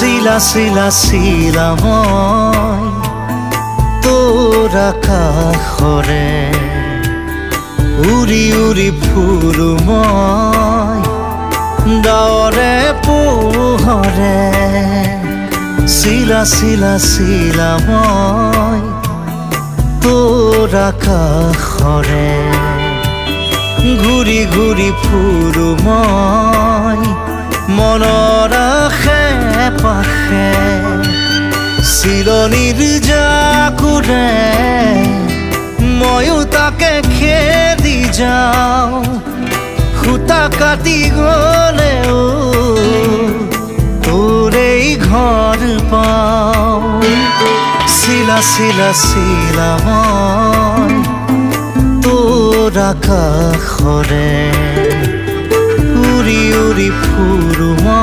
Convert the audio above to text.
চিলা চিলা চিলা মই তোৰ আকাশৰে উৰি উৰি ফুৰো মই ডাৱৰে পোহৰে চিলা চিলা চিলা মই তোৰ আকাশৰে ঘূৰি ঘূৰি ফুৰো মই মনৰ আশে পাশে চিলনিৰ জাকুৰে ময়ো তাকে খেদি যাওঁ খুটা কাটি গলেও তোৰেই ঘৰ পাওঁ চিলা চিলা চিলা মই তোৰ আকাশৰে উৰি উৰি ফুৰো মই